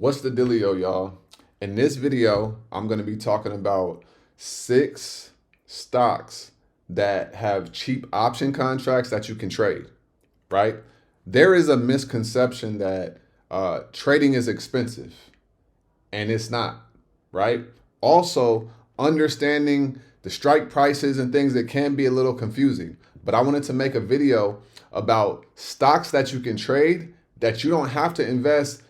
What's the dealio, y'all? In this video, I'm going to be talking about 6 stocks that have cheap option contracts that you can trade, right? There is a misconception that trading is expensive, and it's not, right? Also, understanding the strike prices and things that can be a little confusing. But I wanted to make a video about stocks that you can trade that you don't have to invest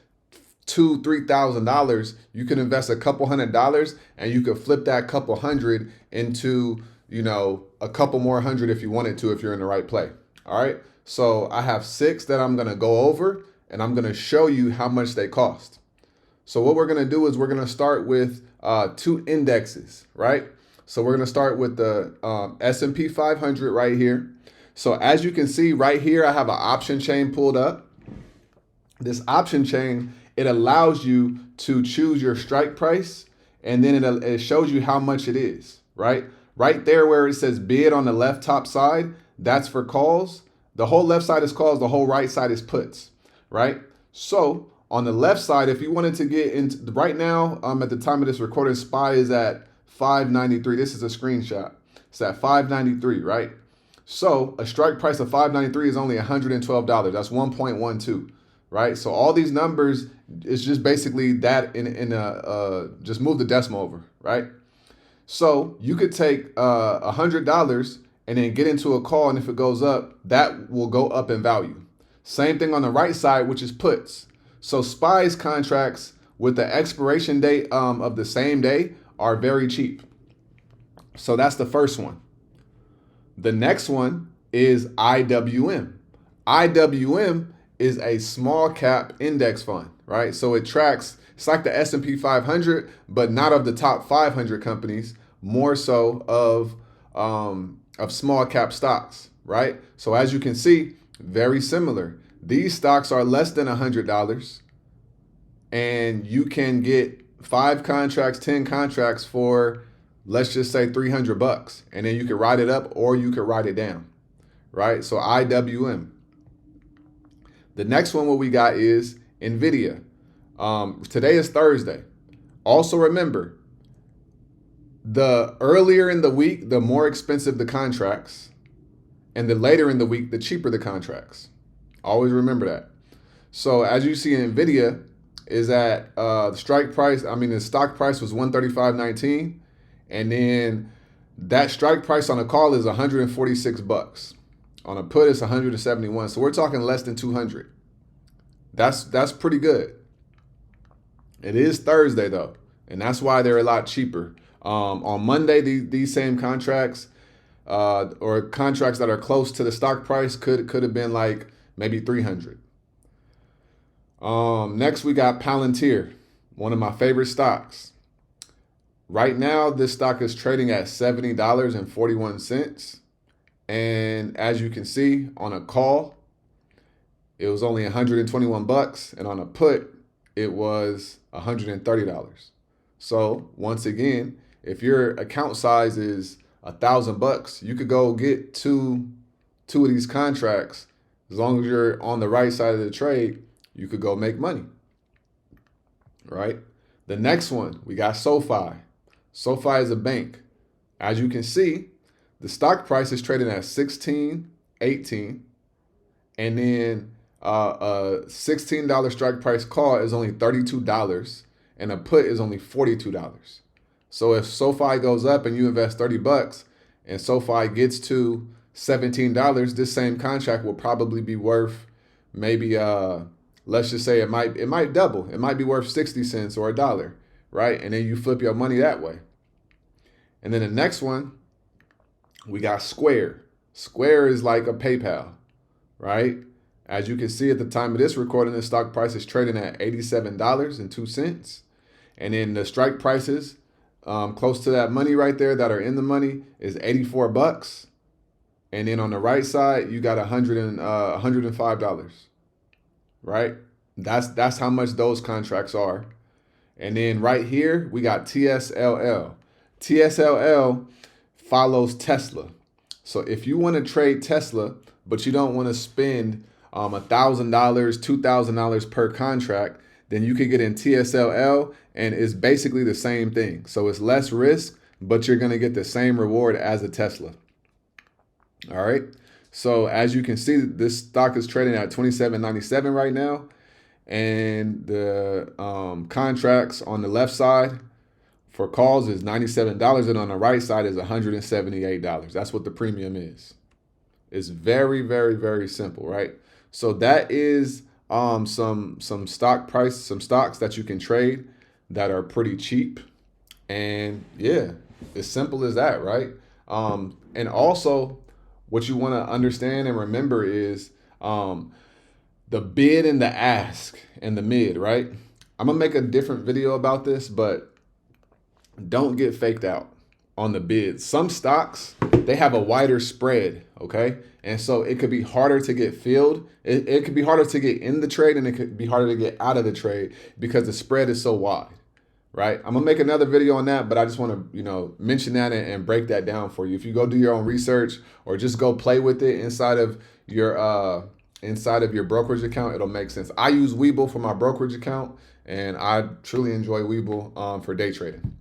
$2,000-$3,000. You can invest a couple $100 and you could flip that couple hundred into, a couple more hundred if you wanted to, if you're in the right play. All right. So I have 6 that I'm going to go over and I'm going to show you how much they cost. So what we're going to do is we're going to start with 2 indexes, right? So we're going to start with the S&P 500 right here. So as you can see right here, I have an option chain pulled up. This option chain, it allows you to choose your strike price, and then it shows you how much it is, right? Right there where it says bid on the left top side, that's for calls. The whole left side is calls, the whole right side is puts, right? So on the left side, if you wanted to get into right now, at the time of this recording, SPY is at 593. This is a screenshot. It's at 593, right? So a strike price of 593 is only $112. That's 1.12, right? So all these numbers is just basically that just move the decimal over, right? So you could take $100 and then get into a call, and if it goes up, that will go up in value. Same thing on the right side, which is puts. So SPY's contracts with the expiration date of the same day are very cheap. So that's the first one. The next one is IWM. IWM is a small cap index fund, right? So it tracks, it's like the S&P 500, but not of the top 500 companies, more so of small cap stocks, right? So as you can see, very similar. These stocks are less than $100, and you can get 5 contracts, 10 contracts for, let's just say $300, and then you can write it up or you can write it down, right? So IWM. The next one, what we got is NVDA. Today is Thursday. Also remember, the earlier in the week, the more expensive the contracts, and the later in the week, the cheaper the contracts. Always remember that. So as you see, NVIDIA is at the stock price was $135.19, and then that strike price on a call is $146. On a put, it's $171. So we're talking less than $200. That's pretty good. It is Thursday though, and that's why they're a lot cheaper. On Monday, these same contracts or contracts that are close to the stock price could have been like maybe $300. Next, we got Palantir, one of my favorite stocks. Right now, this stock is trading at $70.41. And as you can see, on a call, it was only $121. And on a put, it was $130. So once again, if your account size is $1,000, you could go get two of these contracts. As long as you're on the right side of the trade, you could go make money, right? The next one, we got Sofi. Sofi is a bank. As you can see, the stock price is trading at $16.18, and then a $16 strike price call is only $32, and a put is only $42. So if Sofi goes up and you invest $30 and Sofi gets to $17, this same contract will probably be worth maybe let's just say it might double. It might be worth 60 cents or $1, right? And then you flip your money that way. And then the next one, we got Square. Square is like a PayPal, right? As you can see at the time of this recording, the stock price is trading at $87.02. And then the strike prices close to that money right there that are in the money is $84. And then on the right side, you got $105, right? That's how much those contracts are. And then right here, we got TSLL. TSLL follows Tesla. So if you want to trade Tesla, but you don't want to spend $1,000, $2,000 per contract, then you could get in TSLL, and it's basically the same thing. So it's less risk, but you're going to get the same reward as a Tesla. All right. So as you can see, this stock is trading at $27.97 right now. And the contracts on the left side for calls is $97, and on the right side is $178. That's what the premium is. It's very, very, very simple, right? So that is some stock price, some stocks that you can trade that are pretty cheap. And yeah, as simple as that, right? And also what you want to understand and remember is the bid and the ask and the mid, right? I'm gonna make a different video about this, but don't get faked out on the bids. Some stocks, they have a wider spread, okay? And so it could be harder to get filled. It could be harder to get in the trade, and it could be harder to get out of the trade because the spread is so wide, right? I'm gonna make another video on that, but I just wanna, mention that and break that down for you. If you go do your own research or just go play with it inside of your brokerage account, it'll make sense. I use Webull for my brokerage account, and I truly enjoy Webull for day trading.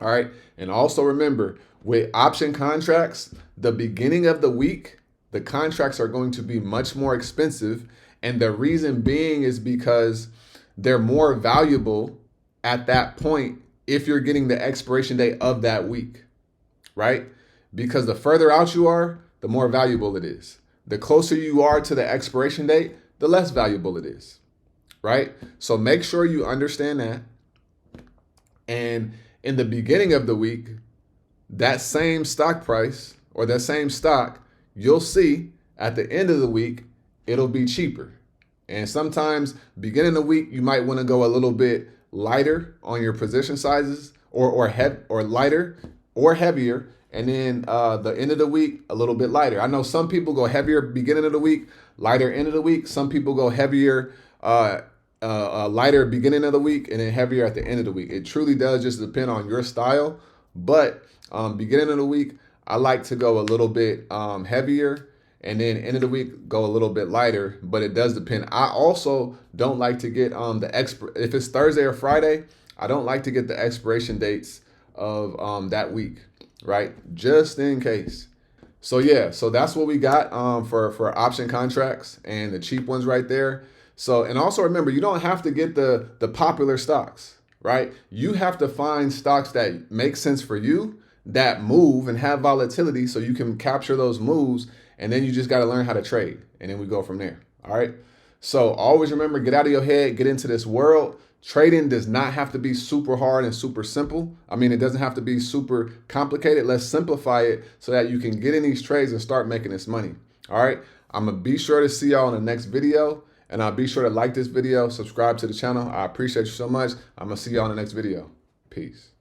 All right. And also remember, with option contracts, the beginning of the week, the contracts are going to be much more expensive. And the reason being is because they're more valuable at that point if you're getting the expiration date of that week, right? Because the further out you are, the more valuable it is. The closer you are to the expiration date, the less valuable it is, right? So make sure you understand that. And in the beginning of the week, that same stock price or that same stock, you'll see at the end of the week, it'll be cheaper. And sometimes beginning of the week, you might want to go a little bit lighter on your position sizes or lighter or heavier. And then the end of the week, a little bit lighter. I know some people go heavier beginning of the week, lighter end of the week. Some people go heavier, lighter beginning of the week, and then heavier at the end of the week. It truly does just depend on your style. But beginning of the week, I like to go a little bit heavier, and then end of the week, go a little bit lighter. But it does depend. I also don't like to get if it's Thursday or Friday, I don't like to get the expiration dates of that week. Right? Just in case. So yeah, so that's what we got for option contracts and the cheap ones right there. So, and also remember, you don't have to get the popular stocks, right? You have to find stocks that make sense for you, that move and have volatility so you can capture those moves, and then you just got to learn how to trade, and then we go from there. All right? So always remember, get out of your head, get into this world. Trading does not have to be super hard and super simple. I mean, it doesn't have to be super complicated. Let's simplify it so that you can get in these trades and start making this money. All right. I'm going to be sure to see y'all in the next video. And I'll be sure to like this video, subscribe to the channel. I appreciate you so much. I'm going to see y'all in the next video. Peace.